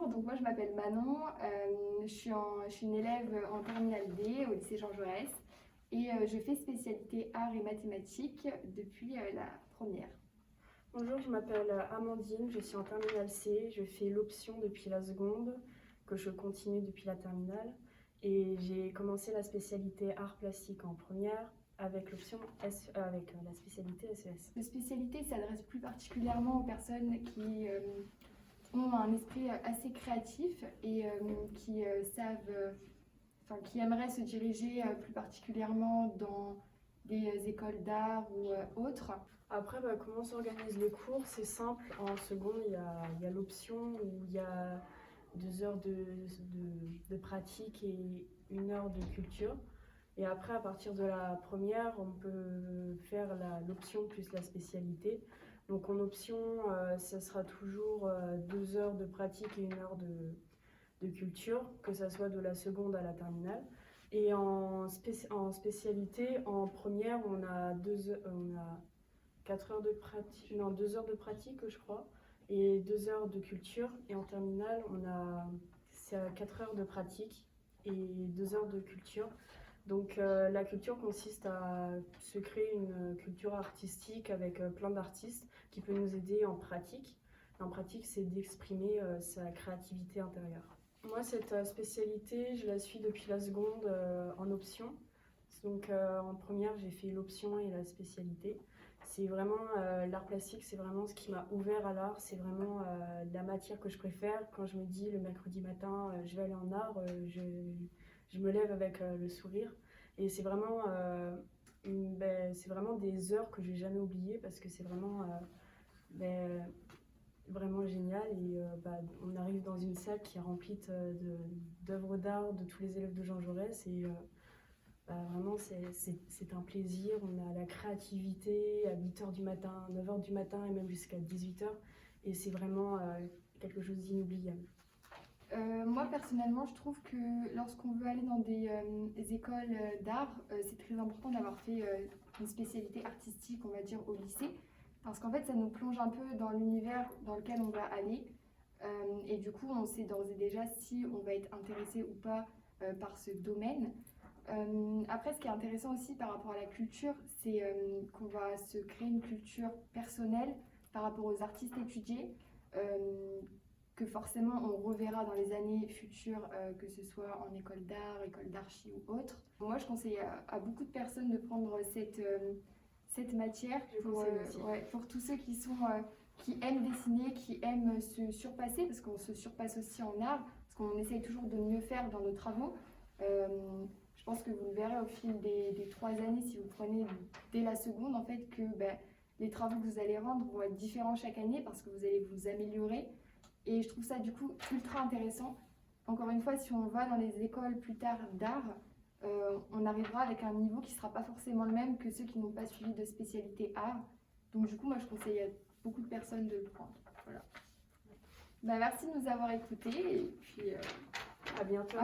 Bonjour, donc moi je m'appelle Manon, je suis une élève en terminale D au lycée Jean Jaurès et je fais spécialité arts et mathématiques depuis la première. Bonjour, je m'appelle Amandine, je suis en terminale C, je fais l'option depuis la seconde, que je continue depuis la terminale. Et j'ai commencé la spécialité art plastique en première avec avec la spécialité SES. La spécialité s'adresse plus particulièrement aux personnes qui ont un esprit assez créatif et qui aimeraient se diriger plus particulièrement dans des écoles d'art ou autres. Après, comment s'organisent les cours? C'est simple, en seconde, il y a l'option où il y a 2 heures de pratique et 1 heure de culture. Et après, à partir de la première, on peut faire l'option plus la spécialité. Donc en option, ça sera toujours 2 heures de pratique et 1 heure de culture, que ça soit de la seconde à la terminale. Et en spécialité, en première, on a 4 heures de pratique, non, 2 heures de pratique, je crois, et 2 heures de culture. Et en terminale, c'est 4 heures de pratique et 2 heures de culture. Donc la culture consiste à se créer une culture artistique avec plein d'artistes qui peut nous aider en pratique. En pratique, c'est d'exprimer sa créativité intérieure. Moi, cette spécialité, je la suis depuis la seconde en option. Donc en première, j'ai fait l'option et la spécialité. C'est vraiment l'art plastique, c'est vraiment ce qui m'a ouvert à l'art. C'est vraiment la matière que je préfère. Quand je me dis le mercredi matin, je vais aller en art, je me lève avec le sourire. Et c'est vraiment des heures que je n'ai jamais oubliées parce que c'est vraiment, vraiment génial. Et on arrive dans une salle qui est remplie d'œuvres d'art de tous les élèves de Jean Jaurès. Et vraiment, c'est un plaisir. On a la créativité à 8h du matin, 9h du matin et même jusqu'à 18h. Et c'est vraiment quelque chose d'inoubliable. Moi personnellement, je trouve que lorsqu'on veut aller dans des écoles d'art, c'est très important d'avoir fait une spécialité artistique, on va dire, au lycée, parce qu'en fait, ça nous plonge un peu dans l'univers dans lequel on va aller, et du coup, on sait d'ores et déjà si on va être intéressé ou pas par ce domaine. Après, ce qui est intéressant aussi par rapport à la culture, c'est qu'on va se créer une culture personnelle par rapport aux artistes étudiés, que forcément on reverra dans les années futures, que ce soit en école d'art, école d'archi ou autre. Moi, je conseille à beaucoup de personnes de prendre cette matière pour tous ceux qui aiment dessiner, qui aiment se surpasser, parce qu'on se surpasse aussi en art, parce qu'on essaye toujours de mieux faire dans nos travaux. Je pense que vous le verrez au fil des 3 années, si vous prenez dès la seconde, en fait, que les travaux que vous allez rendre vont être différents chaque année parce que vous allez vous améliorer. Et je trouve ça du coup ultra intéressant. Encore une fois, si on va dans les écoles plus tard d'art, on arrivera avec un niveau qui ne sera pas forcément le même que ceux qui n'ont pas suivi de spécialité art. Donc du coup, moi je conseille à beaucoup de personnes de le prendre. Voilà. Merci de nous avoir écoutés et puis à bientôt.